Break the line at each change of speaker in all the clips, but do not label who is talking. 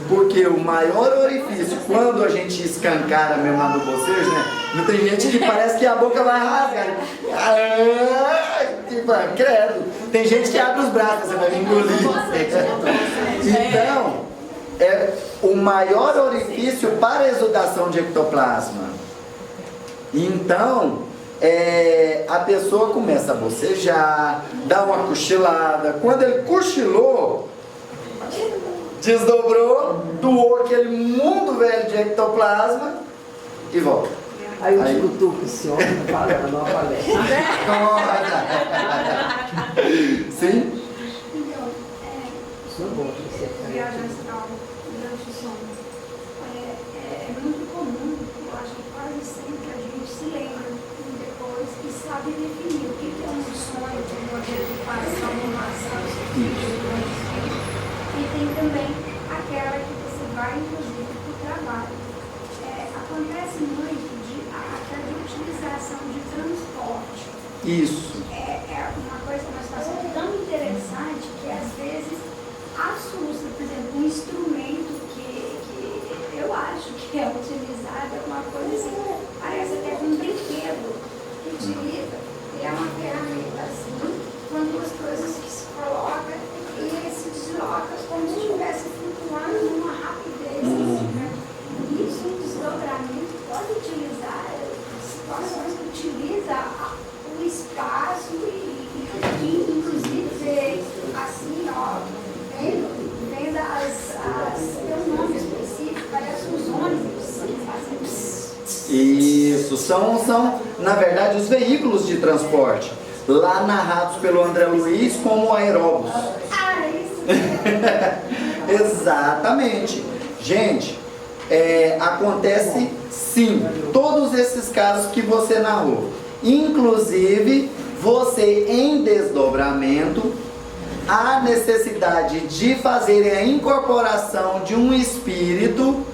Porque o maior orifício, quando a gente escancara mesmo lá no bocejo, né? Não tem gente que parece que a boca vai rasgar. Tipo, credo. Tem gente que abre os braços, você vai me engolir. Então, é o maior orifício para a exudação de ectoplasma. Então, a pessoa começa a bocejar, dá uma cochilada. Quando ele cochilou, desdobrou, doou aquele mundo velho de ectoplasma e volta.
Aí eu te cutuco esse homem falando, não aparece.
Sim?
Então,
Isso é bom, você
viagem astral durante o sono. É muito comum, eu acho que quase sempre a gente se lembra depois e sabe definir o que é um sonho, um modelo de passão, uma ação, e tem também aquela que você vai, inclusive, para o trabalho. Acontece muito até de utilização de transporte.
Isso.
É uma coisa, uma situação tão interessante que às vezes assusta. Por exemplo, um instrumento que eu acho que é utilizado, é uma coisa assim, parece até um brinquedo que utiliza. Ele é uma ferramenta assim, com duas coisas que se coloca e ele se desloca como se estivesse flutuando numa rapidez. Assim, né? Isso, um desdobramento, pode utilizar situações que utiliza o espaço e inclusive, assim, ó, vendo tem um nome específico, parece uns ônibus, assim,
Isso, são, na verdade, os veículos de transporte, lá narrados pelo André Luiz como aeróbus.
isso.
Exatamente. Gente, acontece sim, todos esses casos que você narrou. Inclusive, você em desdobramento, há necessidade de fazer a incorporação de um espírito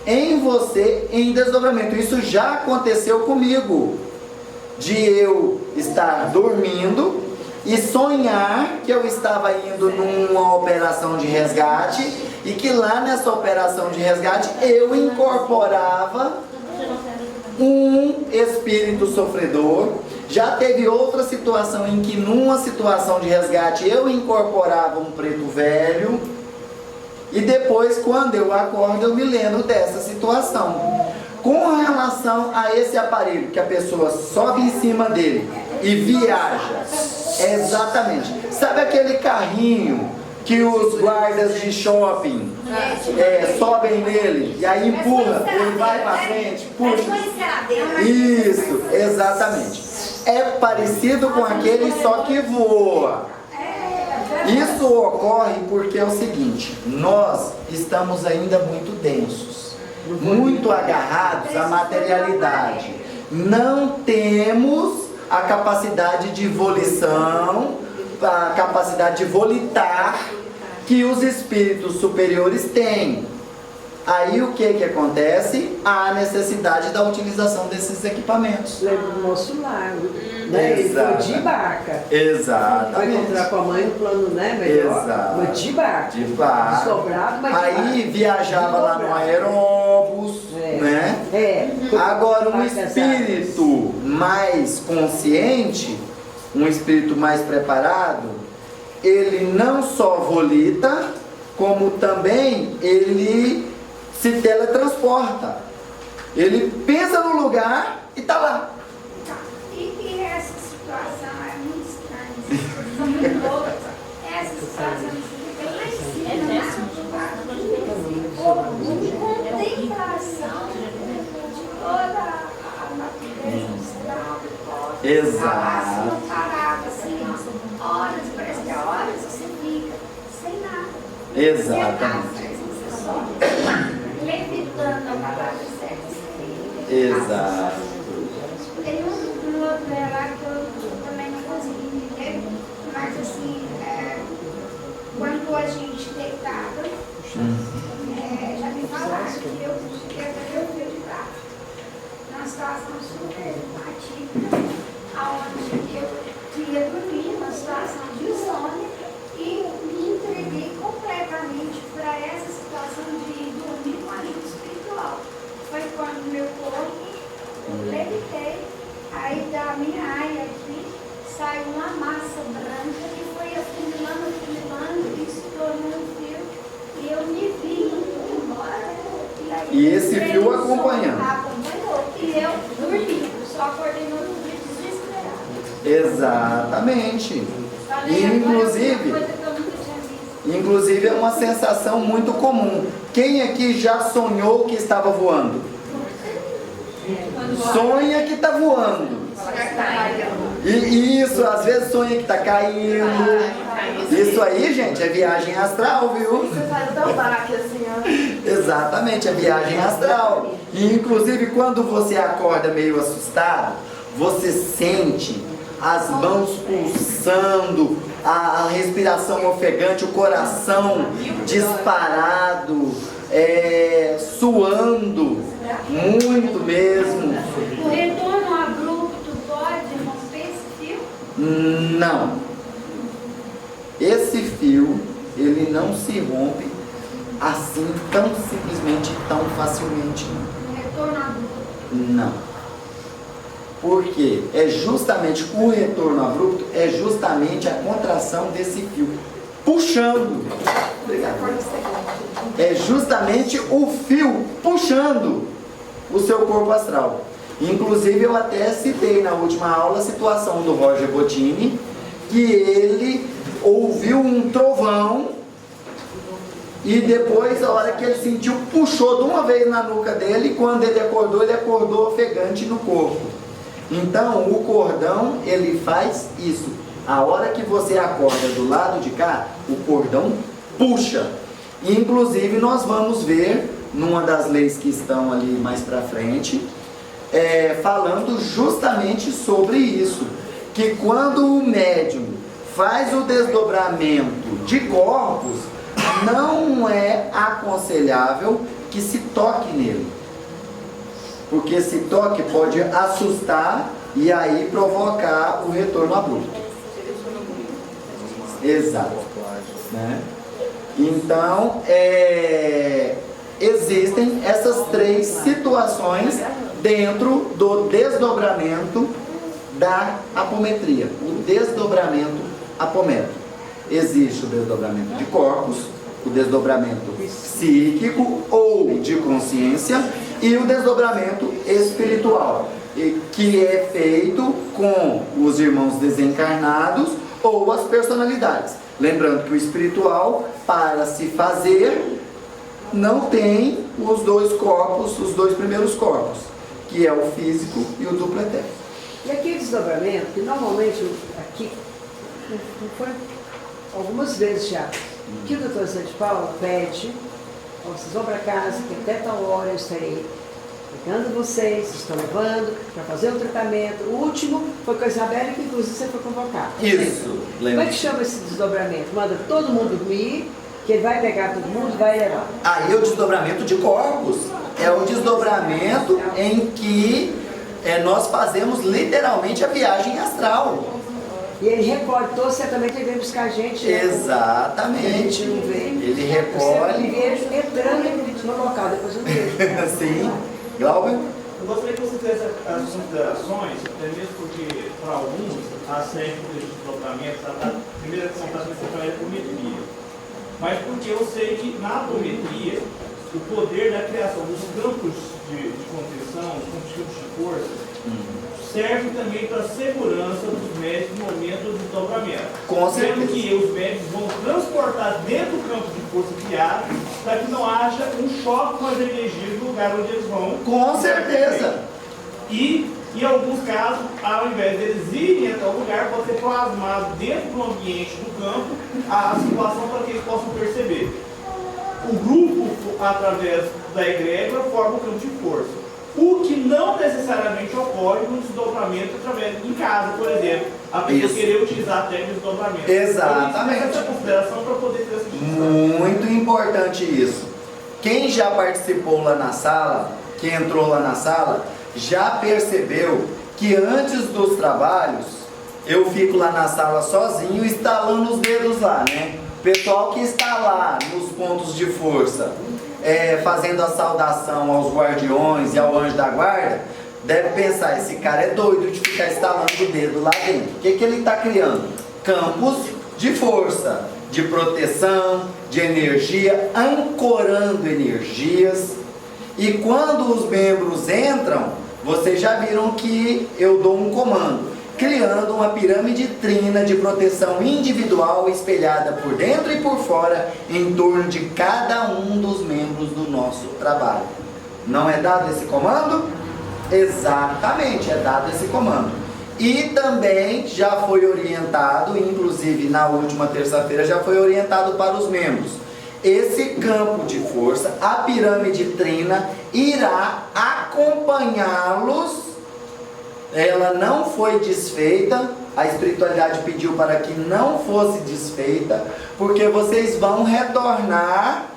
em você em desdobramento. Isso já aconteceu comigo, de eu estar dormindo e sonhar que eu estava indo numa operação de resgate e que lá nessa operação de resgate eu incorporava um espírito sofredor. Já teve outra situação em que numa situação de resgate eu incorporava um preto velho. E depois, quando eu acordo, eu me lembro dessa situação. Com relação a esse aparelho, que a pessoa sobe em cima dele e viaja. Exatamente. Sabe aquele carrinho que os guardas de shopping sobem nele e aí empurra, ele vai para frente, puxa. Isso, exatamente. É parecido com aquele, só que voa. Isso ocorre porque é o seguinte: nós estamos ainda muito densos, muito agarrados à materialidade. Não temos a capacidade de volição, a capacidade de volitar que os espíritos superiores têm. Aí o que acontece? Há a necessidade da utilização desses equipamentos.
Lembra do nosso lago, né? Ele foi de barca.
Exatamente.
Vai encontrar com a mãe no plano, né? Melhor.
Exato.
Mas de barca.
De barca.
Desdobrado, mas de
aí
barca.
viajava lá no aeróbus, né? Agora um espírito mais consciente, um espírito mais preparado, ele não só volita, como também ele se teletransporta. Ele pensa no lugar e está lá.
E essa situação é muito estranha. São muito loucas. Essa situação fica lá em cima, contemplação de toda a natureza astral.
Exato.
Não parava assim, horas, parece que há horas você fica sem nada.
Exatamente.
Levitando a palavra certa.
Exato.
Tem um outro relato que eu também não consegui entender, mas assim, quando a gente deitava, já me falaram que eu fui de braço, numa situação super atípica, onde eu ia dormir, numa situação de insônia, e me entreguei completamente para essa situação de minha área aqui, saiu uma massa branca que foi afunilando e se tornou um fio. E eu me vi indo embora. Aí
E esse
eu
fio
entrei no
acompanhando.
sono, acompanhou. E eu dormi, só acordei no outro dia desesperada.
Exatamente.
Falei,
E,
agora
inclusive,
uma coisa que eu nunca tinha visto.
inclusive é uma sensação muito comum. Quem aqui já sonhou que estava voando? Sonha que está voando. E isso, às vezes sonha que está caindo. Isso aí, gente, é viagem astral, viu?
Você faz tão baque assim, ó.
Exatamente, é viagem astral. E inclusive quando você acorda meio assustado, você sente as mãos pulsando, a respiração ofegante, o coração disparado, suando, muito mesmo.
O retorno abrupto pode romper esse fio?
Não. Esse fio, ele não se rompe assim tão simplesmente, tão facilmente.
O retorno abrupto.
Não. Porque é justamente o retorno abrupto, é justamente a contração desse fio, puxando. Obrigado. É justamente o fio puxando o seu corpo astral. Inclusive eu até citei na última aula a situação do Roger Bottini, que ele ouviu um trovão e depois, a hora que ele sentiu, puxou de uma vez na nuca dele, e quando ele acordou ofegante no corpo. Então, o cordão, ele faz isso. A hora que você acorda do lado de cá, o cordão puxa. Inclusive, nós vamos ver, numa das leis que estão ali mais para frente, falando justamente sobre isso. Que quando o médium faz o desdobramento de corpos, não é aconselhável que se toque nele. Porque esse toque pode assustar e aí provocar o retorno abrupto. Exato. Né? Então, existem essas três situações dentro do desdobramento da apometria. O desdobramento apométrico. Existe o desdobramento de corpos, o desdobramento psíquico ou de consciência e o desdobramento espiritual, que é feito com os irmãos desencarnados ou as personalidades. Lembrando que o espiritual, para se fazer, não tem os dois corpos, os dois primeiros corpos, que é o físico e o duplo etérico.
E aquele desdobramento, que normalmente aqui, foi algumas vezes já, que o doutor Sante Paulo pede, vocês vão para casa, que até tal hora eu estarei pegando vocês estão levando para fazer o tratamento. O último foi com a Isabela, que inclusive você foi convocado.
Isso,
Como é que chama esse desdobramento? Manda todo mundo dormir, que ele vai pegar todo mundo e vai levar.
Aí é o desdobramento de corpos. É o desdobramento em que nós fazemos literalmente a viagem astral.
E ele recolhe todos, certamente ele vem buscar a gente. Né?
Exatamente.
Não vê.
Ele
Eu
recolhe.
vejo entrando no local, depois eu não vejo.
Sim. Glauber?
Eu gostaria que você fizesse as considerações, até mesmo porque, para alguns, a série de desdobramentos, a primeira questão está sendo focada é a apometria. Mas porque eu sei que na apometria, o poder da criação dos campos de contenção, os campos de força, serve também para a segurança dos médicos no momento do desdobramento.
Com certeza.
Sendo que os médicos vão transportar dentro do campo de força criado para que não haja um choque com as energias do lugar onde eles vão.
Com certeza.
E, em alguns casos, ao invés deles irem até o lugar, pode ser plasmado dentro do ambiente do campo a situação para que eles possam perceber. O grupo, através da egrégora, forma o campo de força. O que não necessariamente ocorre no desdobramento através em casa, por exemplo. A pessoa
Isso.
querer utilizar a técnica de desdobramento.
Exatamente.
Então, essa consideração para poder ter essa discussão.
Muito importante isso. Quem já participou lá na sala, quem entrou lá na sala, já percebeu que antes dos trabalhos, eu fico lá na sala sozinho, estalando os dedos lá, né? Pessoal que está lá nos pontos de força, fazendo a saudação aos guardiões e ao anjo da guarda, deve pensar, esse cara é doido de ficar instalando o dedo lá dentro. O que ele está criando? Campos de força, de proteção, de energia, ancorando energias. E quando os membros entram, vocês já viram que eu dou um comando, criando uma pirâmide trina de proteção individual espelhada por dentro e por fora em torno de cada um dos membros do nosso trabalho. Não é dado esse comando? Exatamente, é dado esse comando. E também já foi orientado, inclusive na última terça-feira já foi orientado para os membros. Esse campo de força, a pirâmide trina, irá acompanhá-los. Ela não foi desfeita, a espiritualidade pediu para que não fosse desfeita, porque vocês vão retornar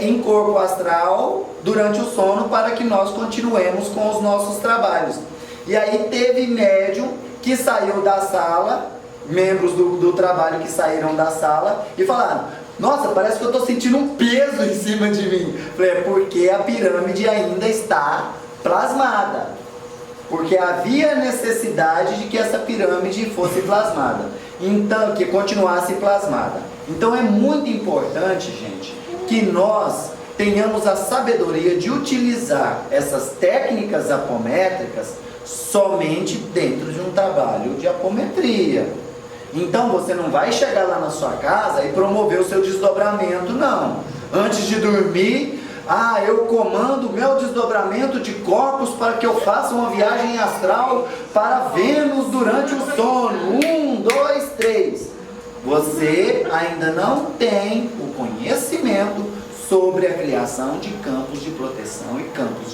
em corpo astral durante o sono para que nós continuemos com os nossos trabalhos. E aí teve médium que saiu da sala, membros do trabalho que saíram da sala e falaram: nossa, parece que eu estou sentindo um peso em cima de mim. Falei, é porque a pirâmide ainda está plasmada. Porque havia necessidade de que essa pirâmide fosse plasmada. Então, que continuasse plasmada. Então é muito importante, gente, que nós tenhamos a sabedoria de utilizar essas técnicas apométricas somente dentro de um trabalho de apometria. Então você não vai chegar lá na sua casa e promover o seu desdobramento, não. Antes de dormir, eu comando o meu desdobramento de corpos para que eu faça uma viagem astral para Vênus durante o sono. 1, 2, 3. Você ainda não tem o conhecimento sobre a criação de campos de proteção e campos de